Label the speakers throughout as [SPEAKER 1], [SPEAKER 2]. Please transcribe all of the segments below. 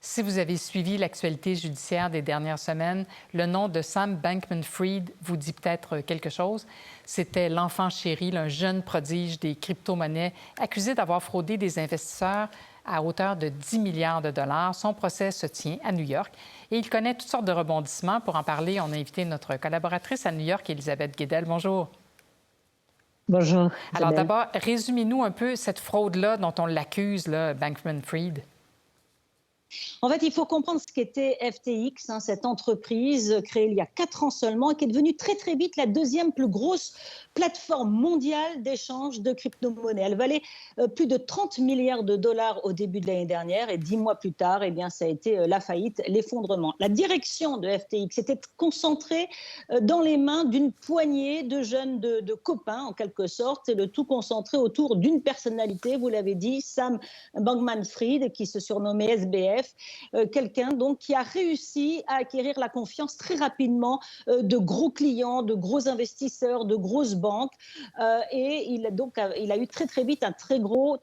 [SPEAKER 1] Si vous avez suivi l'actualité judiciaire des dernières semaines, le nom de Sam Bankman-Fried vous dit peut-être quelque chose. C'était l'enfant chéri, un jeune prodige des crypto-monnaies accusé d'avoir fraudé des investisseurs à hauteur de 10 milliards de dollars. Son procès se tient à New York et il connaît toutes sortes de rebondissements. Pour en parler, on a invité notre collaboratrice à New York, Elisabeth Guedel. Bonjour.
[SPEAKER 2] Bonjour.
[SPEAKER 1] Alors d'abord, résumez-nous un peu cette fraude-là dont on l'accuse, Bankman-Fried.
[SPEAKER 2] En fait, il faut comprendre ce qu'était FTX, cette entreprise créée il y a 4 ans seulement et qui est devenue très très vite la deuxième plus grosse plateforme mondiale d'échange de crypto-monnaies. Elle valait plus de 30 milliards de dollars au début de l'année dernière et 10 mois plus tard, eh bien, ça a été la faillite, l'effondrement. La direction de FTX était concentrée dans les mains d'une poignée de jeunes, de copains en quelque sorte, et le tout concentré autour d'une personnalité, vous l'avez dit, Sam Bankman-Fried, qui se surnommait SBF. Quelqu'un donc qui a réussi à acquérir la confiance très rapidement de gros clients, de gros investisseurs, de grosses banques, et il a eu très très vite un très beau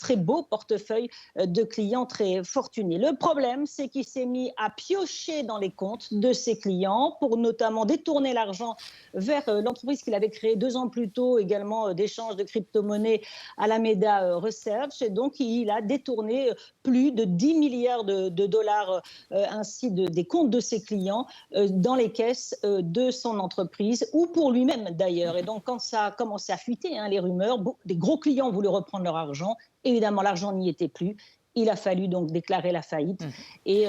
[SPEAKER 2] portefeuille de clients très fortunés. Le problème, c'est qu'il s'est mis à piocher dans les comptes de ses clients pour notamment détourner l'argent vers l'entreprise qu'il avait créée 2 ans plus tôt, également d'échange de crypto-monnaies, Alameda Research, et donc il a détourné plus de 10 milliards de dollars ainsi des comptes de ses clients dans les caisses de son entreprise ou pour lui-même d'ailleurs. Et donc quand ça a commencé à fuiter, les rumeurs, des gros clients voulaient reprendre leur argent. Évidemment, l'argent n'y était plus. Il a fallu donc déclarer la faillite et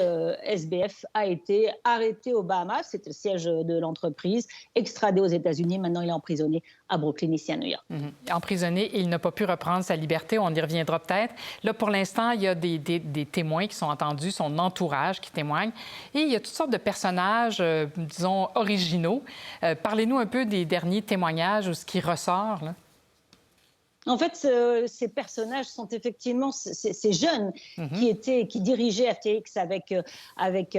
[SPEAKER 2] SBF a été arrêté aux Bahamas, c'était le siège de l'entreprise, extradé aux États-Unis. Maintenant, il est emprisonné à Brooklyn, ici à New York.
[SPEAKER 1] Emprisonné, il n'a pas pu reprendre sa liberté. On y reviendra peut-être. Là, pour l'instant, il y a des témoins qui sont entendus, son entourage qui témoigne. Et il y a toutes sortes de personnages, disons, originaux. Parlez-nous un peu des derniers témoignages ou ce qui ressort, là.
[SPEAKER 2] En fait, ces personnages sont effectivement ces jeunes qui dirigeaient FTX avec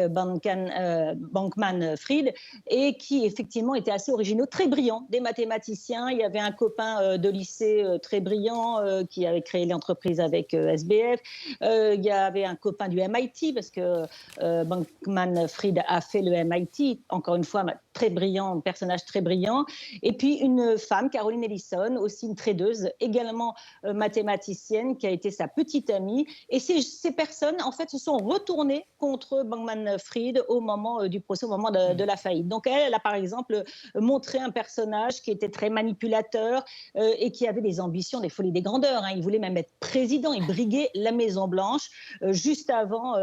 [SPEAKER 2] Bankman-Fried et qui effectivement étaient assez originaux, très brillants, des mathématiciens. Il y avait un copain de lycée très brillant qui avait créé l'entreprise avec SBF. Il y avait un copain du MIT parce que Bankman-Fried a fait le MIT, encore une fois, très brillant, un personnage très brillant. Et puis une femme, Caroline Ellison, aussi une tradeuse, également mathématicienne, qui a été sa petite amie. Et ces personnes, en fait, se sont retournées contre Bankman-Fried au moment du procès, au moment de la faillite. Donc elle a, par exemple, montré un personnage qui était très manipulateur et qui avait des ambitions, des folies des grandeurs. Il voulait même être président. Il briguait la Maison-Blanche. Juste avant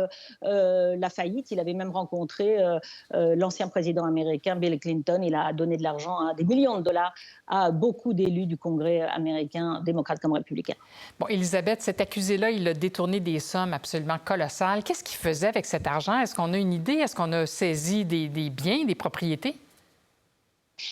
[SPEAKER 2] la faillite, il avait même rencontré l'ancien président américain, Bill Clinton. Il a donné de l'argent, des millions de dollars, à beaucoup d'élus du Congrès américain, démocrates comme républicains.
[SPEAKER 1] Bon, Elisabeth, cet accusé-là, il a détourné des sommes absolument colossales. Qu'est-ce qu'il faisait avec cet argent? Est-ce qu'on a une idée? Est-ce qu'on a saisi des biens, des propriétés?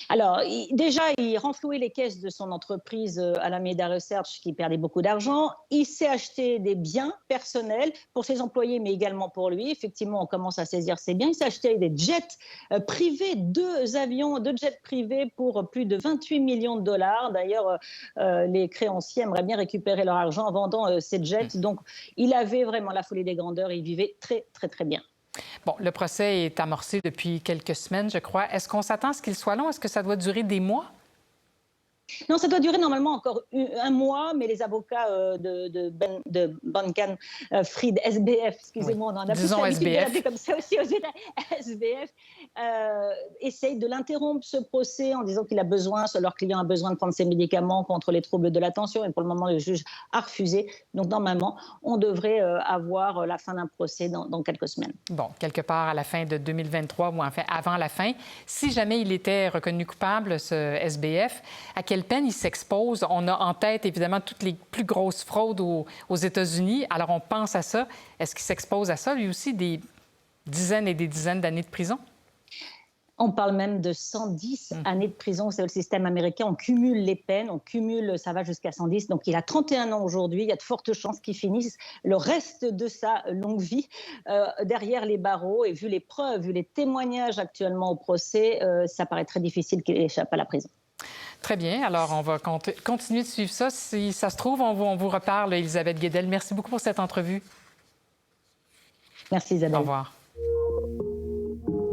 [SPEAKER 2] Alors, déjà, il renflouait les caisses de son entreprise Alameda Research qui perdait beaucoup d'argent. Il s'est acheté des biens personnels pour ses employés, mais également pour lui. Effectivement, on commence à saisir ses biens. Il s'est acheté des jets privés, 2 avions, 2 jets privés pour plus de 28 millions de dollars. D'ailleurs, les créanciers aimeraient bien récupérer leur argent en vendant ces jets. Donc, il avait vraiment la folie des grandeurs et il vivait très, très, très bien.
[SPEAKER 1] Bon, le procès est amorcé depuis quelques semaines, je crois. Est-ce qu'on s'attend à ce qu'il soit long? Est-ce que ça doit durer des mois?
[SPEAKER 2] Non, ça doit durer normalement encore 1 mois, mais les avocats de Bankman-Fried, SBF, excusez-moi, on en a plus l'habitude de l'appeler comme ça aussi aux États, SBF, essayent de l'interrompre ce procès en disant qu'il a besoin, leur client a besoin de prendre ses médicaments contre les troubles de l'attention, et pour le moment, le juge a refusé. Donc, normalement, on devrait avoir la fin d'un procès dans quelques semaines.
[SPEAKER 1] Bon, quelque part à la fin de 2023 ou enfin avant la fin. Si jamais il était reconnu coupable, ce SBF, à quelle peine il s'expose? On a en tête, évidemment, toutes les plus grosses fraudes aux États-Unis. Alors, on pense à ça. Est-ce qu'il s'expose à ça, lui aussi, des dizaines et des dizaines d'années de prison?
[SPEAKER 2] On parle même de 110 années de prison. C'est le système américain. On cumule les peines, ça va jusqu'à 110. Donc, il a 31 ans aujourd'hui. Il y a de fortes chances qu'il finisse le reste de sa longue vie derrière les barreaux. Et vu les preuves, vu les témoignages actuellement au procès, ça paraît très difficile qu'il échappe à la prison.
[SPEAKER 1] Très bien. Alors, on va continuer de suivre ça. Si ça se trouve, on vous reparle, Elisabeth Guedel. Merci beaucoup pour cette entrevue.
[SPEAKER 2] Merci Isabelle.
[SPEAKER 1] Au revoir.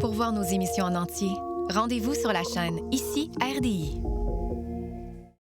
[SPEAKER 3] Pour voir nos émissions en entier, rendez-vous sur la chaîne Ici RDI.